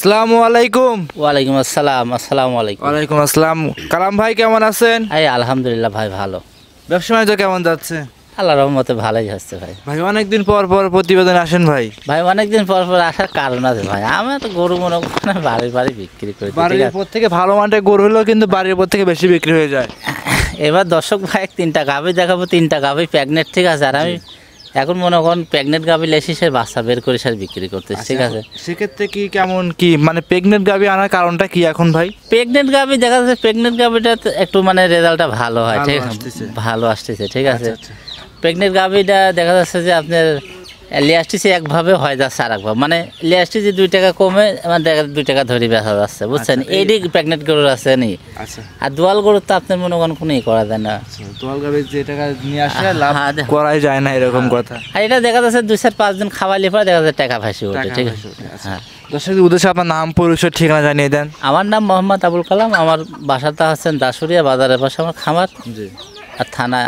আসসালামু আলাইকুম। ওয়ালাইকুম আসসালাম। আসসালামু আলাইকুম। ওয়ালাইকুম আসসালাম। কালাম ভাই কেমন আছেন? এই আলহামদুলিল্লাহ ভাই ভালো। ব্যবসা বাণিজ্য কেমন যাচ্ছে? আল্লাহর রহমতে ভালোই যাচ্ছে ভাই। ভাই অনেকদিন পর পর প্রতিবেদন আসেন ভাই। ভাই অনেকদিন পর পর আসার কারণ আছে ভাই, আমি তো গরু মনে করেন বাড়ি বিক্রি করি। বাড়ির উপর থেকে ভালো মানের গরু হলেও কিন্তু বাড়ির উপর থেকে বেশি বিক্রি হয়ে যায়। এবার দর্শক ভাই 3টা গাভী দেখাবো, 3টা গাভী প্রেগনেন্ট, ঠিক আছে। আর আমি এখন মনে করেন প্রেগনেন্ট গাভী লেসি সে বাচ্চা বের করে সে বিক্রি করতেছি, ঠিক আছে। সেক্ষেত্রে কি কেমন কি মানে প্রেগনেন্ট গাভী আনার কারণটা কি এখন ভাই? প্রেগনেন্ট গাভী দেখা যাচ্ছে, প্রেগনেন্ট গাভীটা একটু মানে রেজাল্টটা ভালো হয়, ঠিক আছে, ভালো আসতেছে, ঠিক আছে। প্রেগনেন্ট গাভীটা দেখা যাচ্ছে যে আপনার লিয়াস্টিসে একভাবে হয়ে যাচ্ছে আর একভাবে, মানে লিয়াস্টিসে 2 টাকা কমে আমার দেখা 2 টাকা ধরে বেচা যাচ্ছে, বুঝছেন। এইটি প্রেগনেন্ট গরুর আছে নি। আর দোয়াল গরুর তো আপনার মনে করেন কোনো করা যায় না। দোয়াল গাভী যে টাকা নিয়ে আসে লাভ করাই যায় না, এরকম কথা। আর এটা দেখা যাচ্ছে 2-4-5 দিন খাওয়াইলে পরে দেখা যাচ্ছে টাকা ভাসি ওঠে, ঠিক আছে। হ্যাঁ, দর্শকদের উদ্দেশ্যে আপনার নাম পরিচয় ঠিকানা জানিয়ে দেন। আমার নাম মোহাম্মদ আবুল কালাম, আমার বাসাটা হচ্ছেন দাসুরিয়া বাজারের পাশে আমার খামার। জি। আর থানা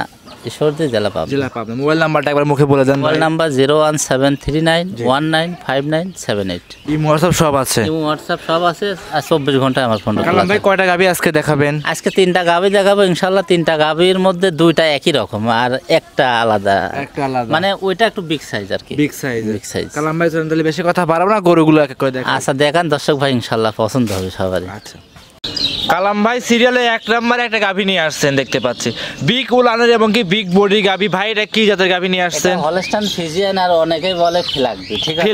ঈশ্বরদী, জেলা পাবনা। মোবাইল নাম্বারটা একবার মুখে বলে দেন। Mobile number 01739195978। ইমো হোয়াটসঅ্যাপ সব আছে। ইমো হোয়াটসঅ্যাপ সব আছে, আর 24 ঘন্টায় আমার ফোন। কালাম ভাই কয়টা গাভী আজকে দেখাবেন? আজকে 3টা গাভী দেখাবো ইনশাআল্লাহ। 3টা গাভীর মধ্যে 2টা একই রকম আর একটা আলাদা, মানে ওইটা একটু বিগ সাইজ আর কি। Big size. কালাম ভাই চলেন তাহলে বেশি কথা বাড়াবো না, গরুগুলো এক এক করে দেখান। আচ্ছা দেখান দর্শক ভাই, ইনশাআল্লাহ পছন্দ হবে সবারই। আচ্ছা, কালাম ভাই সিরিয়ালে 1 নম্বরে একটা গাভী নিয়ে আসছেন দেখতে পাচ্ছি, বিগ উলানের এবং কি বিগ বডি গাভী। ভাই এটা কি জাতের গাভী নিয়ে আসছেন? হলস্টাইন ফ্রিজিয়ান, আর অনেকেই বলে ফিলাকবি, ঠিক আছে।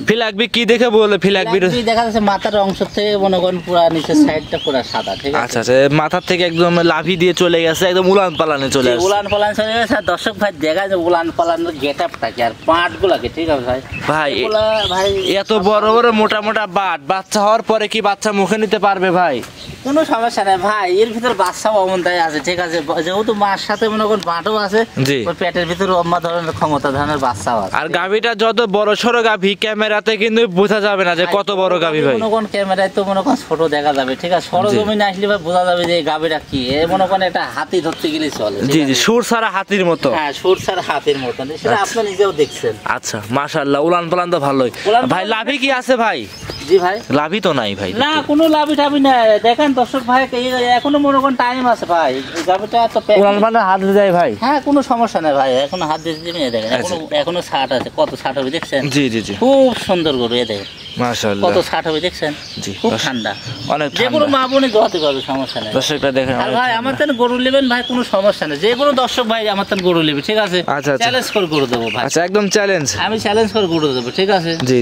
ফিলাকবি কি দেখে বলে ফিলাকবি? দেখা যাচ্ছে মাথার অংশ থেকে মনে করেন পুরো নিচের সাইডটা পুরো সাদা, ঠিক আছে। আচ্ছা, মাথার থেকে একদম লাভি দিয়ে চলে গেছে, একদম উলান পালানে চলে গেছে। উলান পালান চলে গেছে। দর্শক ভাই দেখা যায় উলান পালানের গেটআপটা কি আর পাটগুলোকে, ঠিক আছে ভাই। ভাই এত বড় বড় মোটা মোটা বাচ্চা হওয়ার পরে কি বাচ্চা মুখে নিতে পারবে ভাই? কোনো সমস্যা নাই ভাই, এর ভিতর বাচ্চা অমনটাই আছে, ঠিক আছে। যেহেতু মার সাথে মনে করেন বাঁটও আছে, ওর পেটের ভিতর অম্মা ধরনের ক্ষমতা ধরনের বাচ্চাও আছে। আর গাভীটা যত বড় সড়ো গাভী, ক্যামেরাতে কিন্তু বোঝা যাবে না যে কত বড় গাভী ভাই। মনে করেন ক্যামেরায় তো মনে করেন ছোট দেখা যাবে, ঠিক আছে। সরজমিনে আসলে ভাই বোঝা যাবে যে এই গাভীটা কি। এ মনে করেন একটা হাতি ধরতে গেলে চলে। জি, সুর ছাড়া হাতির মতো। হ্যাঁ, সুর ছাড়া হাতির মতো, সেটা আপনি নিজেও দেখছেন। আচ্ছা, মাশাআল্লাহ, উলান পালান তো ভালোই। ভাই লাভি কি আছে ভাই? জি ভাই, লাভি তো নাই ভাই। না, কোনো লাভি টাভি নাই। দেখেন দর্শক ভাই, এখনো মনে করেন টাইম আছে ভাই। এই গাভীটা তো উলান পালান হাত দিয়ে যায় ভাই। হ্যাঁ, কোনো সমস্যা নাই ভাই, এখনো হাত দিয়ে দিবেন। দেখেন এখনো 60 আছে। কত 60 হবে দেখছেন? জি, খুব সুন্দর গরু। দেখেন মাশাআল্লাহ কত 60 হবে দেখছেন? খুব ঠান্ডা, অনেক যে কোনো মা বোনে দোয়াতে পারবে, সমস্যা নাই। দর্শকটা দেখেন। আর ভাই আমার তেন গরু নেবেন ভাই, কোনো সমস্যা নেই। যে কোনো দর্শক ভাই আমার তেন গরু নেবে, ঠিক আছে। চ্যালেঞ্জ করে গরু দেবো ভাই। আচ্ছা, একদম চ্যালেঞ্জ। আমি চ্যালেঞ্জ করে গরু দেবো, ঠিক আছে। জি।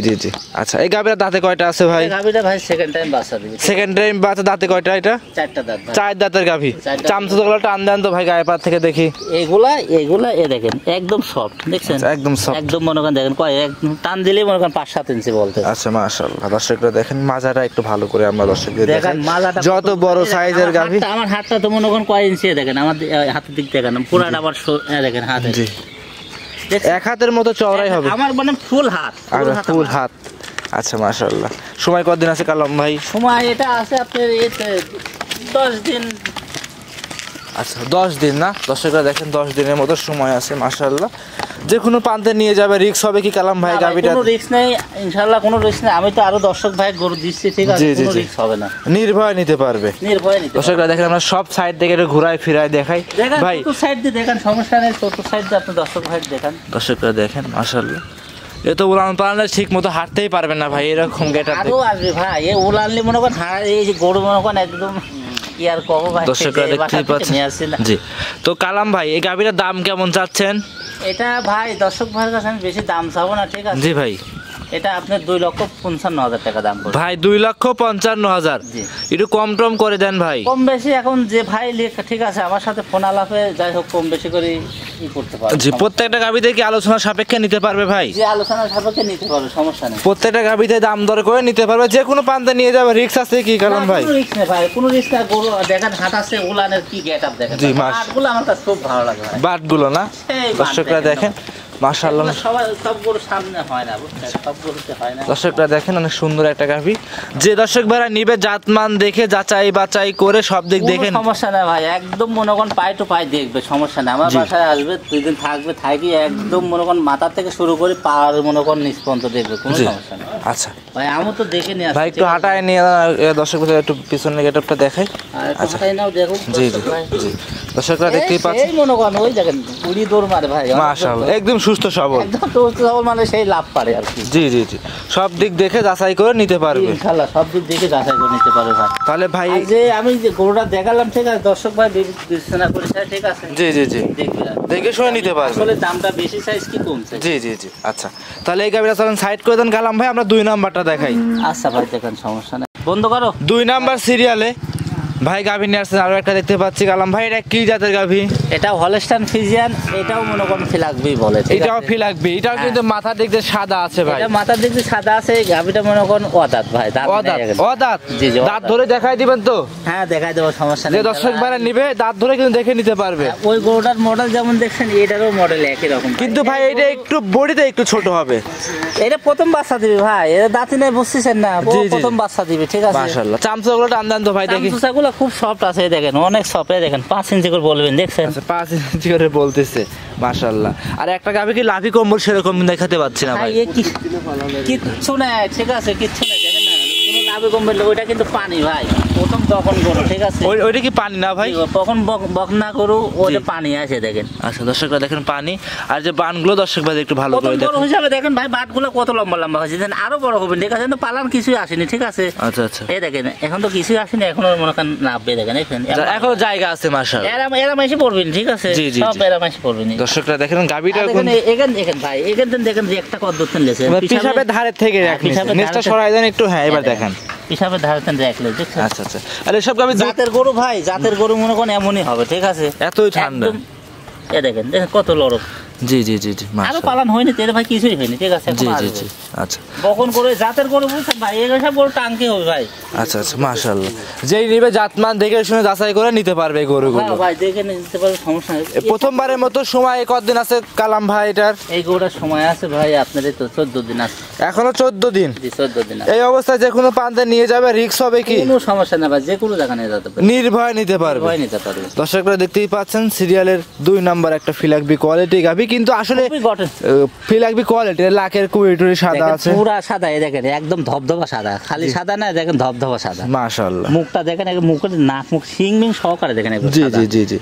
আচ্ছা, এই গাভীর দাঁতে কয়টা আছে ভাই? গাভীটা ভাই সেকেন্ড টাইম বাচ্চা দিবে। সেকেন্ড টাইম বাচ্চা, দাঁতে কয়টা এটা? 4টা দাঁত ভাই। 4 দাঁতের গাভী। চামচুগুলো টান দেন তো ভাই গায়ে পাত থেকে দেখি। এগুলা এ দেখেন একদম সফট, দেখছেন? একদম সফট, একদম মনে করেন দেখেন একদম টান দিলেই মনে করেন 5-7 ইঞ্চি বলতে। আচ্ছা, মাশাআল্লাহ। দর্শকরা দেখেন মাজাটা একটু ভালো করে আমরা দর্শকদের দেখাই। যত বড় সাইজের গাভী, আমার হাতটা তো মনে করেন কয় ইঞ্চি দেখেন, আমার হাতের দিক দেখেন পুরাটা আবার দেখেন হাতে। জি, এক হাতের মতো চওড়াই হবে আমার, মানে ফুল হাত। আচ্ছা, মাশাআল্লাহ। সময় কতদিন আছে কালাম ভাই? সময় এটা আছে আপনার 10 দিন। আচ্ছা, 10 দিন না? দর্শকরা দেখেন 10 দিনের মতো সময় আছে, মাশাআল্লাহ। যে কোনো প্রান্তে নিয়ে যাবে, রিস্ক হবে কি কালাম ভাই? গাভীটা কোনো রিস্ক নেই ইনশাআল্লাহ, কোনো রিস্ক নেই। আমি তো আরো দর্শক ভাই গরু দিচ্ছি, ঠিক আছে, কোনো রিস্ক হবে না, নির্ভয় নিতে পারবে। দর্শকরা দেখেন আমরা সব সাইড থেকে একটু ঘুরাই ফিরাই দেখাই ভাই। ছোট সাইড দিয়ে দেখেন, সমস্যা নেই। ছোট সাইড দিয়ে আপনি দর্শক ভাই দেখান। দর্শকরা দেখেন মাশাআল্লাহ, এ তো উলান পালানে ঠিক মতো হাঁটতেই পারবে না ভাই, এরকম গেটা আরো আসবে ভাই। এই উলানলি মনে করেন এই যে গরু মনে করেন একদম কি আর কব ভাই। দর্শকরা দেখতে পাচ্ছেন। জি, তো কালাম ভাই এই গাভীটার দাম কেমন চাচ্ছেন? এটা ভাই দর্শক ভাইয়ের কাছে আমি বেশি দাম চাবো না, ঠিক আছে। জি ভাই, এটা আপনার 2,55,000 টাকা দাম পড়বে ভাই। 2,55,000। একটু কম টম করে দেন ভাই। কম বেশি এখন যে ভাই ঠিক আছে, আমার সাথে ফোন আলাপে যাই হোক কম বেশি করে করতে পারবে। জি, প্রত্যেকটা গাভীতে কি আলোচনা সাপেক্ষে নিতে পারবে ভাই? যে আলোচনা সাপেক্ষে নিতে পারবে, সমস্যা নেই। প্রত্যেকটা গাভীতে দাম দর করে নিতে পারবে, যে কোনো প্রান্তে নিয়ে যাবে। রিস্ক আছে কি কারণ ভাই? কোনো রিস্ক নেই ভাই, কোনো রিস্ক না। গরু দেখেন হাট আছে, উলানের কি গেটআপ দেখেন। বাটগুলো আমার কাছে খুব ভালো লাগে ভাই। বাটগুলো না? দর্শকরা দেখেন মাশাআল্লাহ, সব গরু সামনে হয় না, বুঝছেন, সব গরুতে হয় না। দর্শকরা দেখেন অনেক সুন্দর একটা গাভী। যে দর্শক ভাইরা নিবে জাতমান দেখে যাচাই বাছাই করে সব দিক দেখেন, সমস্যা নাই ভাই। একদম মনে করেন পাই টু পাই দেখবে, সমস্যা নাই। আমার বাসায় আসবে, 2 দিন থাকবে, থাকি একদম মনে করেন মাথা থেকে শুরু করে পার মনে করেন নিচ পর্যন্ত দেখবে, কোনো সমস্যা নেই। আচ্ছা ভাই আমি তো দেখে নিয়ে আসছি ভাই একটু হাঁটায় নিয়ে দর্শকদের একটু পিছনের গেটআপটা দেখাই। আচ্ছা জি জি জি দর্শকরা দেখতেই পাচ্ছেন, এই মনে করেন ওই দেখেন উড়ি দৌড় মারে ভাই, মাশাআল্লাহ একদম সুস্থ সবল, একদম সুস্থ সবল, মানে সেই লাভ পারে আর কি। জি জি জি সব দিক দেখে যাচাই করে নিতে পারবে ইনশাআল্লাহ, সব দিক দেখে যাচাই করে নিতে পারবে ভাই। তাহলে ভাই আর যে আমি যে গরুটা দেখালাম ঠিক আছে, দর্শক ভাই বিবেচনা করে ঠিক আছে, জি জি জি দেখবে দেখে শুনে নিতে পারবে। আসলে দামটা বেশি সাইজ কি কম সাইজ। জি জি জি আচ্ছা তাহলে এই গাবিটা চলেন সাইড করে দেন কালাম ভাই, আমরা 2 নাম্বারটা দেখাই। আচ্ছা ভাই দেখেন, সমস্যা নেই, বন্ধ করো। 2 নাম্বার সিরিয়ালে ভাই গাভী নিয়ে আসছেন, আরো একটা দেখতে পাচ্ছি কালাম ভাই, এটা কি জাতের গাভী? এটা হলস্টাইন ফ্রিজিয়ান, এটাও মনে করেন ফিলাকবি বলে, ঠিক এটাও আছে? ফিলাকবি, এটাও কিন্তু মাথার দিক দিয়ে সাদা আছে ভাই, এটা মাথার দিক দিয়ে সাদা আছে, এই গাভীটা মনে করেন অদাঁত ভাই, দাঁত অদাঁত নেই এখনো। অদাঁত জি জি, দাঁত ধরে দেখাই দিবেন তো? হ্যাঁ দেখাই দেবো, সমস্যা যে নেই। দর্শক ভাইরা নিবে দাঁত ধরে কিন্তু দেখে নিতে পারবে। ওই গরুটার মডেল যেমন দেখছেন, এটারও মডেল একই রকম, কিন্তু ভাই এটা একটু বডিতে একটু ছোট হবে। এটা প্রথম বাচ্চা দিবে ভাই, এটা দাঁতি নেই বুঝতেছেন না, ও জি, জি। প্রথম বাচ্চা দিবে, ঠিক আছে? মাশাআল্লাহ চামচাগুলো টান দেন তো ভাই দেখি। চামচুসাগুলো খুব সফট আছে, দেখেন অনেক সফট, দেখেন 5 ইঞ্চি করে বলবেন, দেখছেন? আচ্ছা 5 ইঞ্চি করে বলতেছে, মাশাআল্লাহ। আর একটা গাভী কি লাভি কম্বল সেরকম দেখাতে পাচ্ছি না ভাই। ভাই এ কিচ্ছু নাই, ঠিক আছে, কিচ্ছু নাই, দেখেন না কোনো লাভে কমবে, ওইটা কিন্তু পানি ভাই, প্রথম দহন গরু, ঠিক আছে? ওইটা কি পানি না ভাই? তখন বকনা গরু, ওইটা পানি আছে দেখেন। আচ্ছা দর্শকরা দেখেন পানি, আর যে বানগুলো দর্শক ভাই একটু ভালো প্রথম করে গরু দেখেন। হিসাবে দেখেন ভাই, বাটগুলো কত লম্বা লম্বা হয়েছে, দেখেন আরো বড় হবে, ঠিক আছে? কিন্তু পালান কিছুই আসেনি, ঠিক আছে? আচ্ছা আচ্ছা এই দেখেন এখন তো কিছুই আসেনি, এখনো মনে করেন নাববে, দেখেন এখনো জায়গা আছে মাশাআল্লাহ। এরা মাসে পড়বেন, ঠিক আছে? জি, জি, সব জি। এরা মাসে পড়বেন। দর্শকরা দেখেন গাভীটা দেখেন এখান ভাই, এখান দেখেন যে একটা কদ্দুর লেছে, পিছাবের ধারের থেকে রাখনি, নেক্সটটা সরাই দেন একটু। হ্যাঁ এবার দেখেন পিছাবের ধারেতেন রাখলে, দেখছেন? আচ্ছা আচ্ছা। আর এসব গাভী জাতের গরু ভাই, জাতের গরু মনে করেন এমনই হবে, ঠিক আছে? এতই ঠান্ডা। একদম, এ দেখেন দেখেন কত লড়ক, জি জি জি জি আরো মাশাআল্লাহ। পালান হয়নি তো, এর ভাই কিছুই হয়নি, ঠিক আছে? জি এখন জি আসবে। জি আচ্ছা বকন করে জাতের গরু বুঝছেন ভাই, এসব গরু টাঙ্কি হবে ভাই। আচ্ছা আচ্ছা মাশাআল্লাহ। যেই নিবে জাতমান দেখে শুনে যাচাই করে নিতে পারবে এই গরুগুলো। হ্যাঁ ভাই দেখে নিতে পারবে, সমস্যা নেই। প্রথমবারের মতো সময় কতদিন আছে কালাম ভাই এটার? এই গরুটার সময় আছে ভাই আপনার এই তো 14 দিন আছে। এখনো 14 দিন। জি 14 দিন আছে। এই অবস্থায় যে কোনো প্রান্তে নিয়ে যাবে, রিস্ক হবে কি? কোনো সমস্যা না ভাই, যে কোনো জায়গা নিয়ে যেতে পারবে, নির্ভয় নিতে পারবে। ভয় নিতে পারবে। দর্শকরা দেখতেই পাচ্ছেন সিরিয়ালের 2 নাম্বার একটা ফিলাকবি কোয়ালিটি গাভী, কিন্তু আসলে খুবই গঠন ফিলাকবি কোয়ালিটি, লাখের কুইটুরি সাদা আছে, পুরা সাদা, এই দেখেন একদম ধবধবা সাদা, খালি সাদা না, দেখেন ধবধবা সাদা। মাশাআল্লাহ। মুখটা দেখেন, মুখের নাক মুখ শিং মিং সহকারে দেখেন, একদম জি সাদা। জি জি জি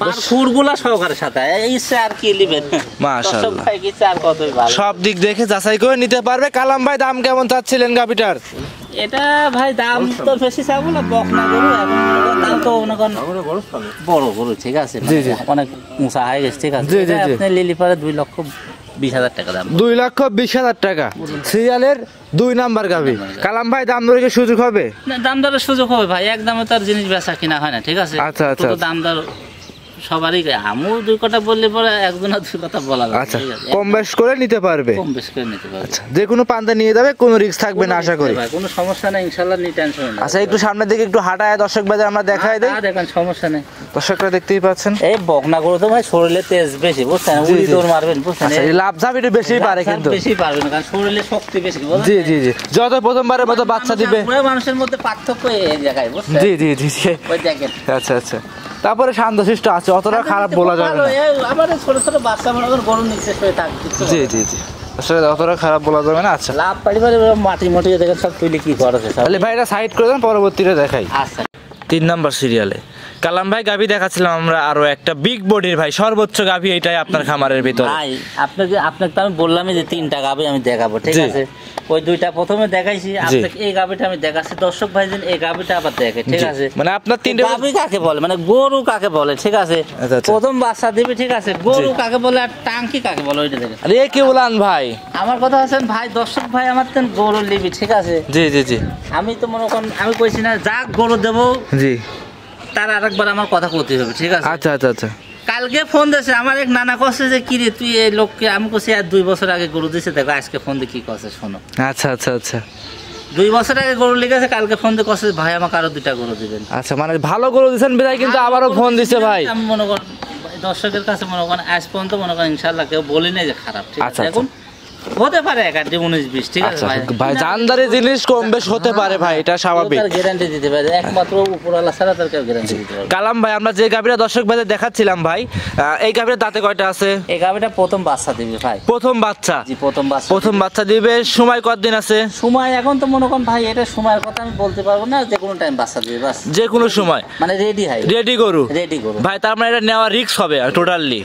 আর ফুরগুলা সহকারে সাদা, এই আর কি লিবেন মাশাআল্লাহ। দর্শক ভাই, কি আর কতই ভালো। সব দিক দেখে যাচাই করে নিতে পারবে। কালাম ভাই দাম কেমন চাচ্ছিলেন গাভীটার? এটা ভাই দাম তো বেশি চাবো না, বকনা গরু এখন দাম তো মনে করেন বড় গরু, ঠিক আছে? জি, জি। অনেক উঁচা হয়ে গেছে, ঠিক আছে? জি, জি, এটা জি। আপনি লিলি পারে 2,20,000 টাকা দাম। 2,20,000 টাকা সিরিয়ালের 2 নাম্বার গাভী। কালাম ভাই দাম দরে কি সুযোগ হবে? না, দাম দরের সুযোগ হবে ভাই, এক দামে তার জিনিস বেচা কিনা হয় না, ঠিক আছে? আচ্ছা, আচ্ছা। তো দাম দর সবারই, আমিও 2 কথা বললে পরে একজনের 2 কথা বলা যাবে, আচ্ছা ঠিক আছে? কম বেশ করে নিতে পারবে। কম বেশ করে নিতে পারবে। আচ্ছা যে কোনো প্রান্তে নিয়ে যাবে, কোনো রিস্ক থাকবে না আশা করি। ভাই কোনো সমস্যা নেই, ইনশাআল্লাহ নি টেনশন নেই। আচ্ছা একটু সামনের দিকে একটু হাঁটায় দর্শক ভাই আমরা দেখাই দেই। দেখেন সমস্যা নেই। দর্শকরা দেখতেই পাচ্ছেন। এই বকনা গরু তো ভাই শরীরে তেজ বেশি, বুঝছেন? জি, উড়ি জি। দৌড় মারবেন, বুঝছেন? আচ্ছা এই লাভ ঝাপ একটু বেশি পারে কিন্তু। বেশি পারবেন কারণ শরীরে শক্তি বেশি, বুঝছেন? জি জি জি যত প্রথমবারের মতো বাচ্চা দিবে। পুরো মানুষের মধ্যে পার্থক্য এই জায়গায়, বুঝছেন? জি জি জি জি। ওই দেখেন আচ্ছা আচ্ছা তারপরে শান্তশিষ্ট আছে, অতটা খারাপ বলা যাবে না। আমাদের ছোট ছোট বাচ্চা মনে করেন গরু নিচে শুয়ে থাকে, জি জি জি আসলে অতটা খারাপ বলা যাবে না। আচ্ছা লাভ পারিবারে মাটি মাটি দেখেন সব তুলে কি করেছে সব। তাহলে ভাইরা সাইড করে দেন, পরবর্তীতে দেখাই। আচ্ছা 3 নাম্বার সিরিয়ালে কালাম ভাই গাভী দেখাচ্ছিলাম আমরা, আরো একটা বিগ বডির ভাই সর্বোচ্চ গাভী এটাই আপনার খামারের ভিতর। ভাই আপনাকে তো আমি বললামই যে 3টা গাভী আমি দেখাবো, ঠিক জি। আছে? ওই 2টা প্রথমে দেখাইছি, আপনাকে এই গাভীটা আমি দেখাচ্ছি, দর্শক ভাই যেন এই গাভীটা আবার দেখে, ঠিক জি। আছে? মানে আপনার 3টে গাভী কাকে বলে, মানে গরু কাকে বলে, ঠিক আছে? আচ্ছা, আচ্ছা। প্রথম বাচ্চা দিবে, ঠিক আছে? গরু জি। কাকে বলে আর টাঙ্কি কাকে বলে, ওইটা দেখেন। আরে এ কি বলান ভাই? আমার কথা হচ্ছে ভাই, দর্শক ভাই আমার তেন গরু লিবি, ঠিক আছে? জি জি জি আমি তো মনে করেন আমি কইছি না যা গরু দেবো জি তার আরেকবার আমার কথা করতে হবে, ঠিক আছে? আচ্ছা আচ্ছা আচ্ছা কালকে ফোন দিয়েছে আমার এক নানা কছে যে কি রে তুই এই লোককে, আমি কছি আর 2 বছর আগে গরু দিছে, দেখো আজকে ফোন দিয়ে কি কছে শোনো। আচ্ছা আচ্ছা আচ্ছা 2 বছর আগে গরু লিখেছে, কালকে ফোন দিয়ে কছে ভাই আমাকে আরো 2টা গরু দিবেন। আচ্ছা মানে ভালো গরু দিছেন বিদায়, কিন্তু আবারও ফোন দিছে ভাই। আমি মনে করেন দর্শকের কাছে মনে করেন আজ পর্যন্ত মনে করেন ইনশাআল্লাহ কেউ বলি নাই যে খারাপ, ঠিক আছে? আচ্ছা, আচ্ছা। এখন হতে পারে 1-19-20, ঠিক আছে আচ্ছা ভাই। ভাই জানদারি জিনিস কম বেশ হতে পারে ভাই, এটা স্বাভাবিক। তার গ্যারান্টি দিতে পারে, একমাত্র উপরওয়ালা ছাড়া তার কেউ গ্যারান্টি দিতে পারবে না। কালাম ভাই আমরা যে গাভীটা দর্শক ভাইদের দেখাচ্ছিলাম ভাই, এই গাভীর দাঁতে কয়টা আছে? এই গাভিটা প্রথম বাচ্চা দিবে ভাই। প্রথম বাচ্চা? জি প্রথম বাচ্চা। প্রথম বাচ্চা দিবে। সময় কতদিন আছে? সময় এখন তো মনে করেন ভাই, এটা সময়ের কথা আমি বলতে পারবো না, যে কোনো টাইম বাচ্চা দিবে বাস। যে কোনো সময় মানে রেডি হয়, রেডি গরু? রেডি করো ভাই তার মানে এটা নেওয়া রিস্ক হবে টোটালি?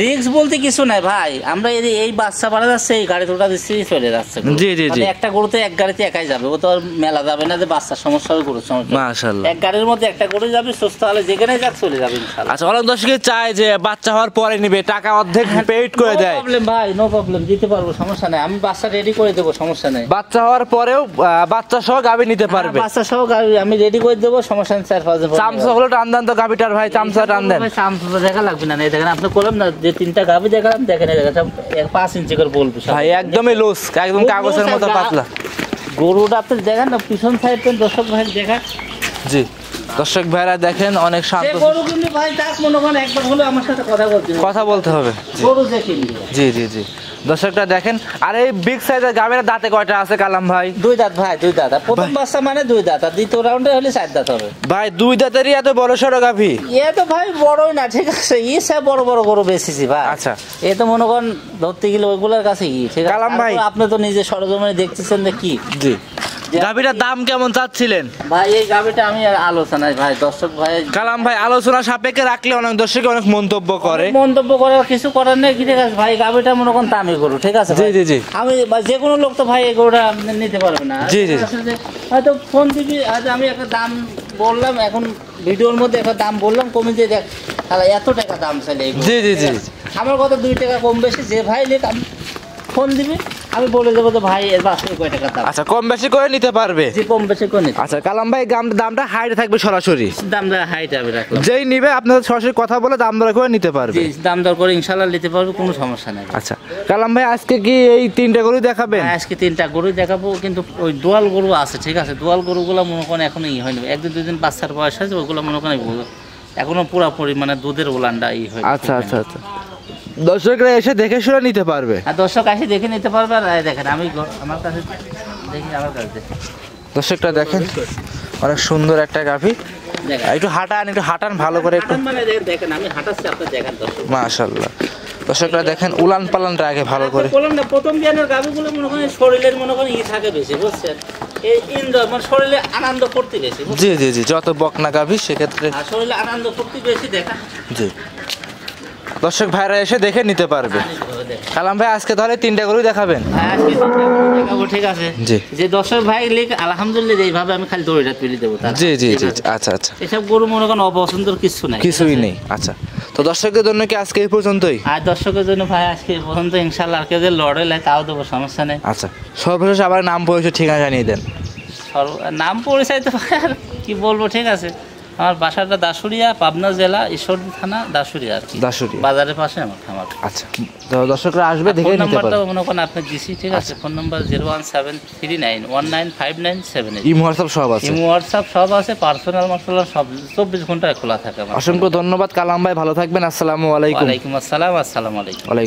রিস্ক বলতে কিছু নাই ভাই, আমরা এই বাচ্চা বাড়া যাচ্ছে, এই গাড়ি তোটা দিচ্ছি চলে যাচ্ছে। জি জি জি। মানে একটা গরুতে এক গাড়িতে একাই যাবে, ও তো আর মেলা যাবে না যে বাচ্চার সমস্যা হবে, গরুর সমস্যা। মাশাআল্লাহ। এক গাড়ির মধ্যে একটা গরু যাবে, সুস্থ হলে যেখানে যাক চলে যাবে ইনশাআল্লাহ। আচ্ছা অনেক দর্শকে চায় যে বাচ্চা হওয়ার পরে নিবে, টাকা অর্ধেক পেইড করে দেয়। নো প্রবলেম ভাই, নো প্রবলেম, দিতে পারবো, সমস্যা নাই, আমি বাচ্চা রেডি করে দেবো, সমস্যা নাই। বাচ্চা হওয়ার পরেও বাচ্চা সহ গাভী নিতে পারবে? বাচ্চা সহ গাড়ি আমি রেডি করে দেবো, সমস্যা নেই। 4-5 দিন চামচা হলো টান দেন তো গাভীটার ভাই, চামচা টান দেন। চামচা দেখা লাগবে না, এই দেখেন আপনি করলাম না যে 3টা গাভী দেখালাম, দেখেন এই দেখেন 5 ইঞ্চি করে বলবো ভাই একদমই লুজ, একদম কাগজের মতো পাতলা। গরুটা আপনি দেখেন না, পিছন সাইড দর্শক ভাই দেখা। জি দর্শক ভাইরা দেখেন অনেক শান্ত। গরু কিন্তু ভাই তাক মনে করেন একবার হলো আমার সাথে কথা বলতে হবে। কথা বলতে হবে। জি গরু দেখে নিবে। জি জি জি দর্শকটা দেখেন। আর এই বিগ সাইজের গাভীর দাঁতে কয়টা আছে কালাম ভাই? 2 দাঁত ভাই, 2 দাঁত। আর প্রথম বাচ্চা মানে 2 দাঁত, আর দ্বিতীয় রাউন্ডে হলে 4 দাঁত হবে ভাই। 2 দাঁতেরই এত বড় সড়ো গাভী? এ তো ভাই বড়ই না, ঠিক আছে, ই সব বড় বড় গরু বেশিছি ভাই। আচ্ছা এ তো মনে করেন ধরতে গেলে ওইগুলোর কাছে কি, ঠিক আছে। কালাম ভাই, তারপর আপনি তো নিজে সরজমিনে দেখতেছেন যে কি। জি গাভীটার দাম কেমন চাচ্ছিলেন? ভাই এই গাভিটা আমি আর আলোচনায় ভাই, দর্শক ভাই কালাম ভাই আলোচনা সাপেক্ষে রাখলে অনেক দর্শক অনেক মন্তব্য করে। মন্তব্য করার কিছু করার নেই, ঠিক আছে ভাই। গাভিটা মনে করেন দামি গরু, ঠিক আছে জি ভাই। জি জি আমি যে কোনো লোক তো ভাই এই গরুটা নিতে পারবে না। জি, জি। হয়তো ফোন দিবি, আজ আমি একটা দাম বললাম, এখন ভিডিওর মধ্যে একটা দাম বললাম, কমে দিয়ে দেখ তাহলে এত টাকা দাম চাইলে এই গরু। জি, জি, জি। আমার কথা 2 টাকা কম বেশি যে ভাই লেখ ফোন দিবি, আমি বলে দেবো তো ভাই এর বাসে কয় টাকা দাম। আচ্ছা কম বেশি করে নিতে পারবে? যে কম বেশি করে নিতে। আচ্ছা কালাম ভাই দামটা হাইটে থাকবে সরাসরি? দামটা হাইট আমি রাখলাম, যেই নিবে আপনার সরাসরি কথা বলে দাম দর করে নিতে পারবে? জি দাম দর করে ইনশাআল্লাহ নিতে পারবো, কোনো সমস্যা নেই। আচ্ছা কালাম ভাই আজকে কি এই 3টা গরু দেখাবেন? হ্যাঁ, আজকে 3টা গরু দেখাবো, কিন্তু ওই দোয়াল গরু আছে, ঠিক আছে। দোয়াল গরুগুলো মনে করেন এখনো ই হয়নি, 1-2 দিন বাচ্চার বয়স আছে, ওগুলো মনে করেন এখনো পুরাপুরি মানে দুধের ওলানটা ই হয়। আচ্ছা আচ্ছা আচ্ছা দর্শকরা এসে দেখে শুনে নিতে পারবে? আর দর্শক আসে দেখে নিতে পারবে। আর এই দেখেন আমি আমার কাছে দেখি, আমার কাছে দেখি। দর্শকটা দেখেন অনেক সুন্দর একটা গাভী। দেখেন একটু হাঁটান ভালো করে একটু। মানে দেখেন আমি হাঁটাচ্ছি, আপনি দেখেন দর্শক। মাশাআল্লাহ দর্শকরা দেখেন উলান পালানটা আগে ভালো করে। বললাম না, প্রথম বিয়ানের গাভিগুলো মনে করেন শরীরের মনে করেন ই থাকে বেশি, বুঝছেন, এই এনজয় মানে শরীরে আনন্দ করতে বেশি, বুঝছেন? জি জি জি যত বকনা গাভী সেক্ষেত্রে আর শরীরে আনন্দ করতে বেশি দেখা। জি দর্শক ভাইরা এসে দেখে নিতে পারবে। কালাম ভাই আজকে তাহলে 3টা গরু দেখাবেন? হ্যাঁ, আজকে 3টা গরু দেখাবো, ঠিক আছে। জি যে দর্শক ভাই লিখ আলহামদুলিল্লাহ, এইভাবে আমি খালি দড়িটা তুলে দেবো তার। জি জি জি ঠিক আছে? আচ্ছা আচ্ছা এসব গরু মনে করেন অপছন্দের কিছু নাই, কিছুই নেই। আচ্ছা তো দর্শকদের জন্য কি আজকে এই পর্যন্তই? আর দর্শকের জন্য ভাই আজকে এই পর্যন্ত, ইনশাল্লাহ আর কেউ যদি লড়ে লাই তাও দেবো, সমস্যা নেই। আচ্ছা সর্বশেষ আবার নাম পরিচয় ঠিকানা জানিয়ে দেন। নাম পরিচয় তো ভাই আর কি বলবো, ঠিক আছে। আমার বাসাটা দাসুরিয়া, পাবনা জেলা, ঈশ্বরদী থানা, দাসুরিয়া আর কি, দাসুরিয়া বাজারের পাশে আমার খামার। আচ্ছা তো দর্শকরা আসবে দেখে ফোন নিতে নাম্বারটা পারবে। মনে করেন আপনি দিছি, ঠিক আছে। Phone number 01739195978। ইমো হোয়াটসঅ্যাপ সব আছে? ইমো হোয়াটসঅ্যাপ সব আছে, পার্সোনাল মার্সোনাল সব 24 ঘন্টায় খোলা থাকে আমার। অসংখ্য ধন্যবাদ কালাম ভাই, ভালো থাকবেন। আসসালামু আলাইকুম। ওয়ালাইকুম আসসালাম, আসসালামু আলাইকুম। ওয়ালাইকুম